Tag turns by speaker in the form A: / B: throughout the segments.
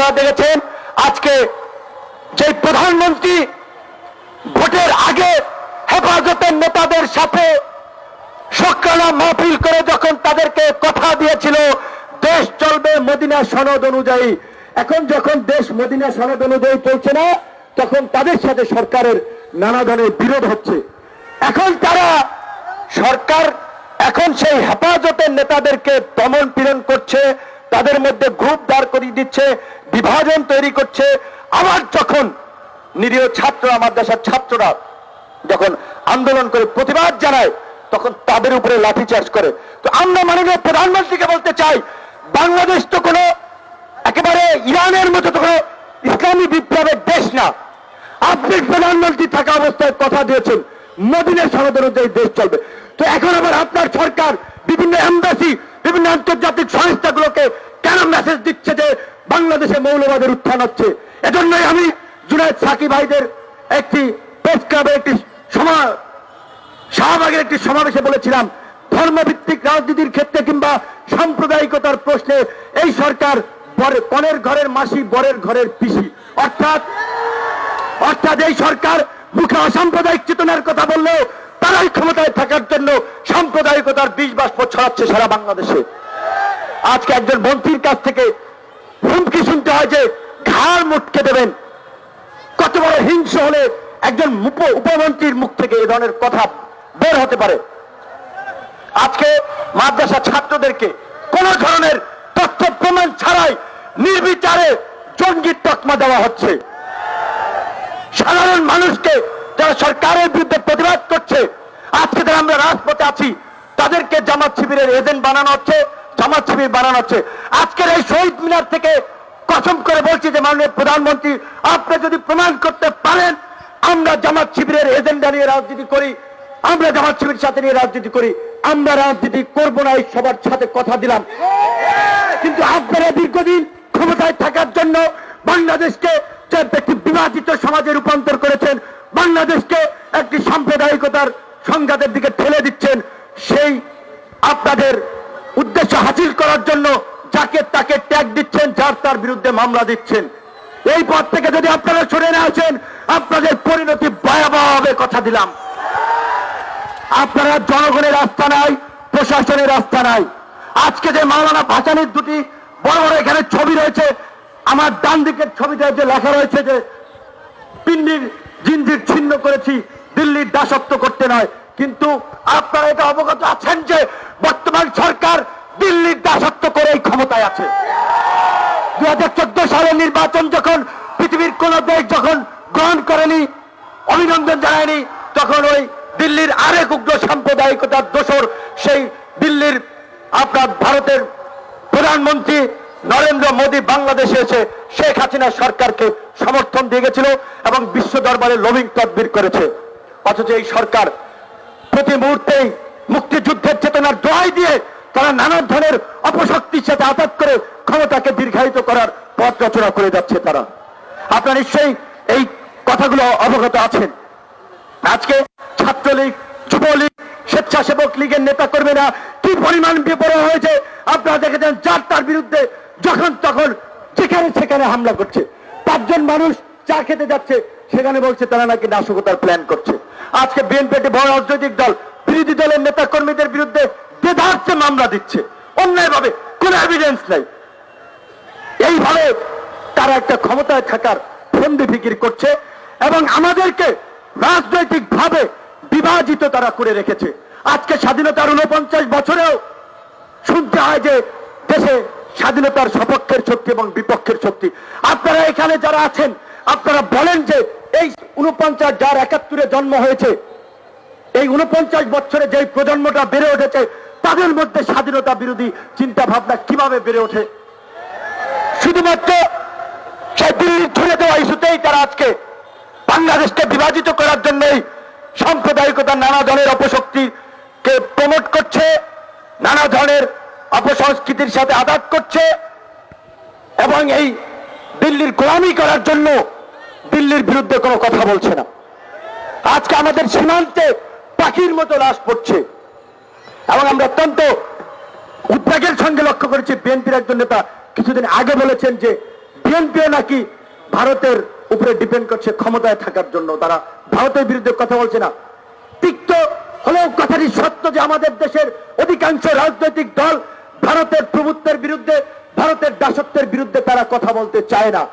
A: আপনারা দেখেছেন আজকে যে প্রধানমন্ত্রী ভোটের আগে হেফাজতের নেতাদের সাথে শুকরানা মাহফিল করে যখন তাদেরকে কথা দিয়েছিল দেশ চলবে মদিনা সনদ অনুযায়ী, এখন যখন দেশ মদিনা সনদ অনুযায়ী চলছে না তখন তাদের সাথে সরকারের নানা ধরনের বিরোধ হচ্ছে। এখন তারা সরকার এখন সেই হেফাজতের নেতাদেরকে দমন পীড়ন করছে, তাদের মধ্যে গ্রুপ দাঁড় করিয়ে দিচ্ছে, বিভাজন তৈরি করছে। আবার যখন নিরীহ ছাত্ররা, মাদ্রাসার ছাত্ররা যখন আন্দোলন করে প্রতিবাদ জানায় তখন তাদের উপরে লাঠিচার্জ করে। তো আমরা মাননীয় প্রধানমন্ত্রীকে বলতে চাই, বাংলাদেশ তো কোনো একেবারে ইরানের মতো তো কোনো ইসলামী বিপ্লবের দেশ না। আপনি প্রধানমন্ত্রী থাকা অবস্থায় কথা দিয়েছেন মদিনা সনদ অনুযায়ী দেশ চলবে। তো এখন আবার আপনার সরকার বিভিন্ন এমবাসি, বিভিন্ন আন্তর্জাতিক সংস্থাগুলোকে কেন মেসেজ দিচ্ছে যে বাংলাদেশে মৌলবাদের উত্থান হচ্ছে? এজন্যই আমি জুনায়েদ সাকি ভাইদের একটি প্রেস ক্লাবের একটি শাহবাগের একটি সমাবেশে বলেছিলাম, ধর্মভিত্তিক রাজনীতির ক্ষেত্রে কিংবা সাম্প্রদায়িকতার প্রশ্নে এই সরকার কনের ঘরের মাসি, বরের ঘরের পিসি। অর্থাৎ এই সরকার মুখে অসাম্প্রদায়িক চেতনার কথা বললেও তারাই ক্ষমতায় থাকার জন্য সাম্প্রদায়িকতার বিষ বাষ্প ছড়াচ্ছে সারা বাংলাদেশে। আজকে একজন মন্ত্রীর কাছ থেকে হুমকি শুনতে হয় যে ঘাড় মুটকে দেবেন। কত বড় হিংস্র হলে একজন উপমন্ত্রীর মুখ থেকে এ ধরনের কথা বের হতে পারে? আজকে মাদ্রাসা ছাত্রদেরকে কোন ধরনের তথ্য প্রমাণ ছাড়াই নির্বিচারে জঙ্গির তকমা দেওয়া হচ্ছে। সাধারণ মানুষকে যারা সরকারের বিরুদ্ধে প্রতিবাদ করছে, আজকে যারা আমরা রাজপথে আছি তাদেরকে জামাত শিবিরের এজেন্ট বানানো হচ্ছে, জামাত শিবির বানানো হচ্ছে। আজকের এই শহীদ মিনার থেকে কসম করে বলছি যে মাননীয় প্রধানমন্ত্রী, আপনি যদি প্রমাণ করতে পারেন আমরা জামাত শিবিরের এজেন্ডা নিয়ে রাজনীতি করি, আমরা জামাত শিবিরের সাথে নিয়ে রাজনীতি করি, আমরা রাজনীতি করবো না, এই সবার সাথে কথা দিলাম। কিন্তু আপনারা দীর্ঘদিন ক্ষমতায় থাকার জন্য বাংলাদেশকে যে একটি বিভাজিত সমাজে রূপান্তর করেছেন, বাংলাদেশকে একটি সাম্প্রদায়িকতার সংঘাতের দিকে ঠেলে দিচ্ছেন। সেই আপনাদের উদ্দেশ্য হাসিল করার জন্য যাকে তাকে ট্যাগ দিচ্ছেন, যার তার বিরুদ্ধে মামলা দিচ্ছেন। এই পথ থেকে যদি আপনারা সরে না আসেন আপনাদের পরিণতি ভয়াবহ হবে, কথা দিলাম। আপনারা জনগণের আস্থা নাই, প্রশাসনের আস্থা নাই। আজকে যে মাওলানা ভাসানীর দুটি বড় বড় এখানে ছবি রয়েছে, আমার ডান দিকের ছবিটা যে লেখা রয়েছে যে পিন্ডির জিঞ্জির ছিন্ন করেছি, দিল্লির দাসত্ব করতে নয়। কিন্তু আপনারা এটা অবগত আছেন যে বর্তমান সরকার দিল্লির দাসত্ব করেই ক্ষমতায় আছে। 2014 সালের নির্বাচন যখন পৃথিবীর কোন দেশ যখন গ্রহণ করেনি, অভিনন্দন জানায়নি, তখন ওই দিল্লির আরেক উগ্র সাম্প্রদায়িকতার দোসর সেই দিল্লির আপনার ভারতের প্রধানমন্ত্রী নরেন্দ্র মোদী বাংলাদেশে এসে শেখ হাসিনা সরকারকে সমর্থন দিয়ে গেছিল এবং বিশ্ব দরবারে লবিং তদবির করেছে। অথচ এই সরকার প্রতি মুহূর্তেই মুক্তিযুদ্ধের চেতনার দোহাই দিয়ে তারা নানা ধরনের অপশক্তির সাথে আঘাত করে ক্ষমতাকে দীর্ঘায়িত করার পথ রচনা করে যাচ্ছে। তারা আপনারা নিশ্চয়ই এই কথাগুলো অবগত আছেন। আজকে ছাত্রলীগ, যুবলীগ, স্বেচ্ছাসেবক লীগের নেতা কর্মীরা কি পরিমাণ বিপর্যয় হয়েছে আপনারা দেখেছেন। যার তার বিরুদ্ধে যখন তখন যেখানে সেখানে হামলা করছে। 5 জন মানুষ চা খেতে যাচ্ছে, সেখানে বলছে তারা নাকি নাশকতার প্ল্যান করছে। আজকে বিএনপি একটি বড় রাজনৈতিক দল বিরোধী দলের নেতা কর্মীদের বিরুদ্ধে বেধার্থে মামলা দিচ্ছে অন্যায়ভাবে, কোনো এভিডেন্স নাই। এইভাবে তারা একটা ক্ষমতায় থাকার ফন্দি ফিকির করছে এবং আমাদেরকে রাজনৈতিক ভাবে বিভাজিত তারা করে রেখেছে। আজকে স্বাধীনতার 49 বছরেও শুনতে হয় যে দেশে স্বাধীনতার সপক্ষের শক্তি এবং বিপক্ষের শক্তি। আপনারা এখানে যারা আছেন আপনারা বলেন যে এই 49 যার 71-এ জন্ম হয়েছে, এই 49 বছরে যে প্রজন্মটা বেড়ে উঠেছে তাদের মধ্যে স্বাধীনতা বিরোধী চিন্তা ভাবনা কিভাবে বেড়ে ওঠে? শুধুমাত্র সেই দিল্লি ছুড়ে দেওয়া ইস্যুতেই তারা আজকে বাংলাদেশকে বিভাজিত করার জন্যই সাম্প্রদায়িকতার নানা ধরনের অপশক্তিকে প্রমোট করছে, নানা ধরনের অপসংস্কৃতির সাথে আঘাত করছে এবং এই দিল্লির গোলামি করার জন্য দিল্লির বিরুদ্ধে কোনো কথা বলছে না। আজকে আমাদের সীমান্তে পাখির মতো লাশ পড়ছে এবং আমরা অত্যন্ত উদ্বেগের সঙ্গে লক্ষ্য করেছি বিএনপির একজন নেতা কিছুদিন আগে বলেছেন যে বিএনপিও নাকি ভারতের উপরে ডিপেন্ড করছে ক্ষমতায় থাকার জন্য, তারা ভারতের বিরুদ্ধে কথা বলছে না। তিক্ত হলেও কথাটি সত্য যে আমাদের দেশের অধিকাংশ রাজনৈতিক দল ভারতের প্রভুত্বের বিরুদ্ধে, ভারতের দাসত্বের বিরুদ্ধে তারা কথা বলতে চায় না।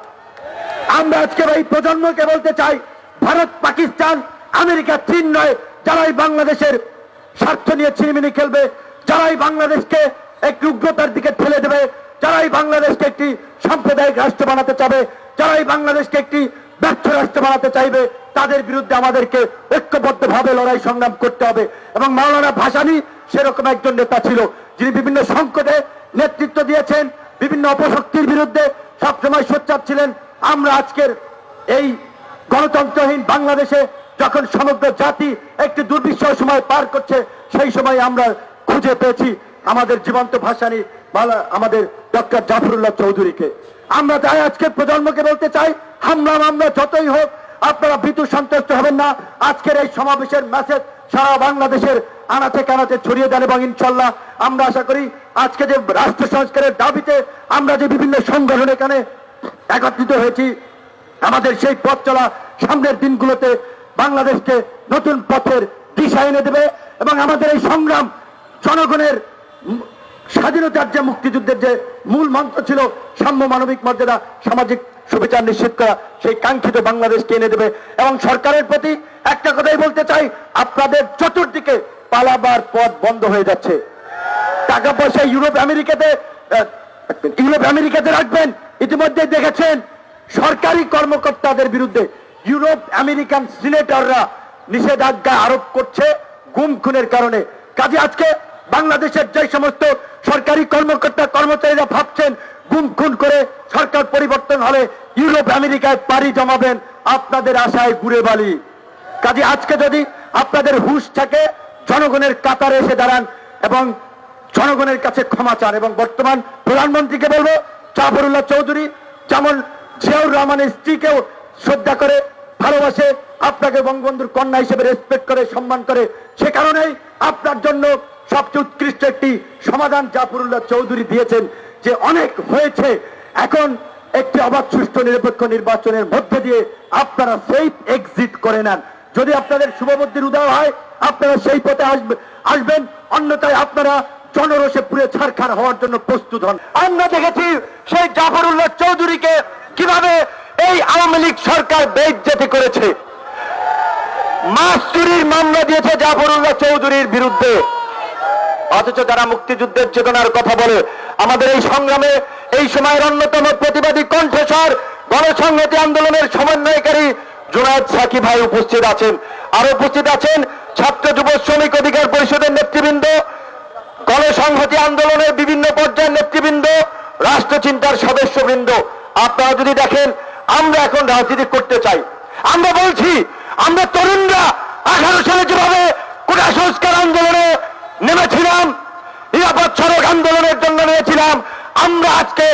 A: আমরা আজকে এই প্রজন্মকে বলতে চাই, ভারত, পাকিস্তান, আমেরিকা, চীন নয়, যারাই বাংলাদেশের স্বার্থ নিয়ে ছিনিমিনি খেলবে, যারাই বাংলাদেশকে একটি উগ্রতার দিকে ঠেলে দেবে, যারাই বাংলাদেশকে একটি সাম্প্রদায়িক রাষ্ট্র বানাতে চাবে, যারাই বাংলাদেশকে একটি ব্যর্থ রাষ্ট্র বানাতে চাইবে, তাদের বিরুদ্ধে আমাদেরকে ঐক্যবদ্ধভাবে লড়াই সংগ্রাম করতে হবে। এবং মাওলানা ভাসানী সেরকম একজন নেতা ছিল, যিনি বিভিন্ন সংকটে নেতৃত্ব দিয়েছেন, বিভিন্ন অপশক্তির বিরুদ্ধে সবসময় সোচ্চার ছিলেন। আমরা আজকের এই গণতন্ত্রহীন বাংলাদেশে যখন সমগ্র জাতি একটি দুর্বিষহ সময় পার করছে, সেই সময় আমরা খুঁজে পেয়েছি আমাদের জীবন্ত ভাসানী আমাদের ডক্টর জাফরুল্লাহ চৌধুরীকে। আমরা তাই আজকের প্রজন্মকে বলতে চাই, হামলা মামলা যতই হোক আপনারা ভীতু সন্তুষ্ট হবেন না। আজকের এই সমাবেশের মেসেজ সারা বাংলাদেশের আনাচে কানাচে ছড়িয়ে দেন এবং ইনশাল্লাহ আমরা আশা করি আজকে যে রাষ্ট্র সংস্কারের দাবিতে আমরা যে বিভিন্ন সংগঠন এখানে একত্রিত হয়েছি, আমাদের সেই পথ চলা সামনের দিনগুলোতে বাংলাদেশকে নতুন পথের দিশা এনে দেবে। এবং আমাদের এই সংগ্রাম জনগণের স্বাধীনতার যে মুক্তিযুদ্ধের যে মূল মন্ত্র ছিল, সাম্য, মানবিক মর্যাদা, সামাজিক সুবিচার নিশ্চিত করা, সেই কাঙ্ক্ষিত বাংলাদেশকে এনে দেবে। এবং সরকারের প্রতি একটা কথাই বলতে চাই, আপনাদের চতুর্দিকে পালাবার পথ বন্ধ হয়ে যাচ্ছে। টাকা পয়সা ইউরোপ আমেরিকাতে রাখবেন। ইতিমধ্যে দেখেছেন সরকারি কর্মকর্তাদের বিরুদ্ধে ইউরোপ আমেরিকান সিনেটররা নিষেধাজ্ঞা আরোপ করছে গুম খুনের কারণে। কাজে আজকে বাংলাদেশের যে সমস্ত সরকারি কর্মকর্তা কর্মচারীরা ভাবছেন গুম খুন করে সরকার পরিবর্তন হলে ইউরোপ আমেরিকায় পাড়ি জমাবেন, আপনাদের আশায় গুড়ে বালি। কাজে আজকে যদি আপনাদের হুঁশ থাকে, জনগণের কাতারে এসে দাঁড়ান এবং জনগণের কাছে ক্ষমা চান। এবং বর্তমান প্রধানমন্ত্রীকে বলবো, জাফরুল্লাহ চৌধুরী যেমন জিয়াউর রহমানের স্ত্রীকেও শ্রদ্ধা করে, ভালোবাসে, আপনাকে বঙ্গবন্ধুর কন্যা হিসেবে রেসপেক্ট করে, সম্মান করে, সে কারণেই আপনার জন্য সবচেয়ে উৎকৃষ্ট একটি সমাধান জাফরুল্লাহ চৌধুরী দিয়েছেন যে অনেক হয়েছে, এখন একটি অবাধ, সুষ্ঠু, নিরপেক্ষ নির্বাচনের মধ্যে দিয়ে আপনারা সেফ এক্সিট করে নেন। যদি আপনাদের শুভবুদ্ধির উদয় হয় আপনারা সেই পথে আসবেন, অন্যথায় আপনারা জনরোষে পুড়ে ছারখার হওয়ার জন্য প্রস্তুত হন। আমরা দেখেছি সেই জাফরুল্লাহ চৌধুরীকে কিভাবে এই আওয়ামী লীগ সরকার বেইজ্জতি করেছে। মাছ চুরির মামলা দিয়েছে জাফরুল্লাহ চৌধুরীর বিরুদ্ধে, অথচ যারা মুক্তিযুদ্ধের চেতনার কথা বলে, আমাদের এই সংগ্রামে এই সময়ের অন্যতম প্রতিবাদী কণ্ঠস্বর, গণসংহতি আন্দোলনের সমন্বয়কারী জুনায়েদ সাকি ভাই উপস্থিত আছেন। আর উপস্থিত আছেন ছাত্র যুব শ্রমিক অধিকার পরিষদের নেতৃবৃন্দ, গণসংহতি আন্দোলনের বিভিন্ন পর্যায়ের নেতৃবৃন্দ, রাষ্ট্রচিন্তার সদস্যবৃন্দ। আপনারা যদি দেখেন, আমরা এখন রাজনীতি করতে চাই। আমরা বলছি, আমরা তরুণরা 18 সালে যেভাবে কোটা সংস্কার আন্দোলনে নেমেছিলাম, নিরাপদ সড়ক আন্দোলনের জন্য নেমেছিলাম, আমরা আজকে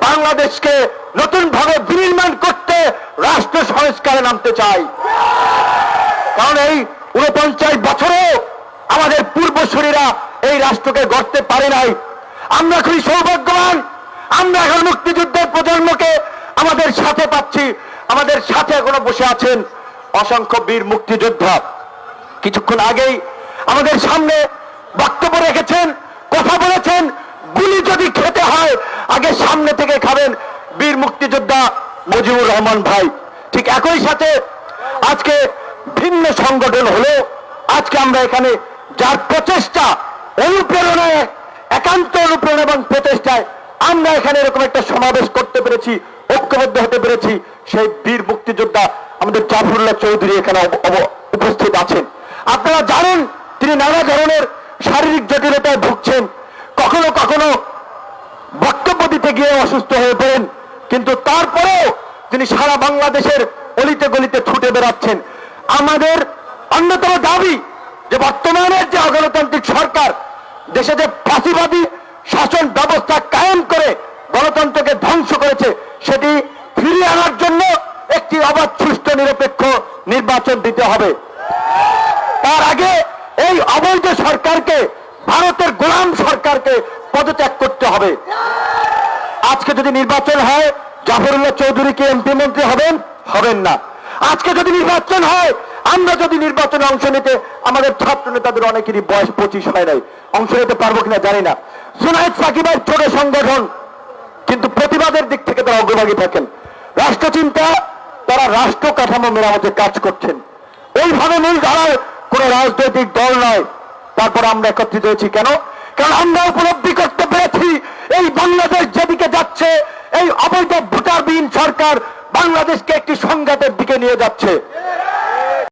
A: বাংলাদেশকে নতুন ভাবে বিনির্মাণ করতে রাষ্ট্র সংস্কারে নামতে চাই। কারণ এই 49 বছরেও আমাদের পূর্বসূরীরা এই রাষ্ট্রকে গড়তে পারে নাই। আমরা খুবই সৌভাগ্যবান, আমরা এখন মুক্তিযুদ্ধের প্রজন্মকে আমাদের সাথে পাচ্ছি। আমাদের সাথে এখনো বসে আছেন অসংখ্য বীর মুক্তিযোদ্ধা। কিছুক্ষণ আগেই আমাদের সামনে বক্তব্য রেখেছেন, কথা বলেছেন, গুলি যদি খেতে হয় আগে সামনে থেকে খাবেন বীর মুক্তিযোদ্ধা মুজিবুর রহমান ভাই। ঠিক একই সাথে আজকে ভিন্ন সংগঠন হলো, আজকে আমরা এখানে যার প্রচেষ্টা, অনুপ্রেরণায়, একান্ত অনুপ্রেরণা এবং প্রচেষ্টায় আমরা এখানে এরকম একটা সমাবেশ করতে পেরেছি, ঐক্যবদ্ধ হতে পেরেছি, সেই বীর মুক্তিযোদ্ধা আমাদের জাফরুল্লাহ চৌধুরী এখানে উপস্থিত আছেন। আপনারা জানেন তিনি নানা ধরনের শারীরিক জটিলতায় ভুগছেন, কখনো কখনো বক্তব্য দিতে গিয়ে অসুস্থ হয়ে পড়েন, কিন্তু তারপরেও তিনি সারা বাংলাদেশের অলিতে গলিতে ছুটে বেড়াচ্ছেন। আমাদের অন্যতম দাবি যে বর্তমানের যে অগণতান্ত্রিক সরকার দেশে যে ফাঁসিবাদী শাসন ব্যবস্থা কায়েম করে গণতন্ত্রকে ধ্বংস করেছে, সেটি ফিরিয়ে আনার জন্য একটি অবাধ, সুষ্ঠু, নিরপেক্ষ নির্বাচন দিতে হবে। তার আগে এই অবৈধ সরকারকে, ভারতের গোলাম সরকারকে পদত্যাগ করতে হবে। আজকে যদি নির্বাচন হয়, জাফরুল্লাহ চৌধুরী কি এমপি মন্ত্রী হবেন? হবেন না। আজকে যদি নির্বাচন হয়, আমরা যদি নির্বাচনে অংশ নিতে, আমাদের ছাত্র নেতাদের অনেকেরই বয়স 25 হয় নাই, অংশ নিতে পারবো কিনা জানি না। জুনায়েদ সাকিবের ছোট সংগঠন, কিন্তু প্রতিবাদের দিক থেকে তারা অগ্রভাগী থাকেন। রাষ্ট্রচিন্তা, তারা রাষ্ট্র কাঠামো মেরামতের কাজ করছেন। ওইভাবে মূল ধারার কোন রাজনৈতিক দল নয়। তারপর আমরা একত্রিত হয়েছি কেন? কারণ আমরা উপলব্ধি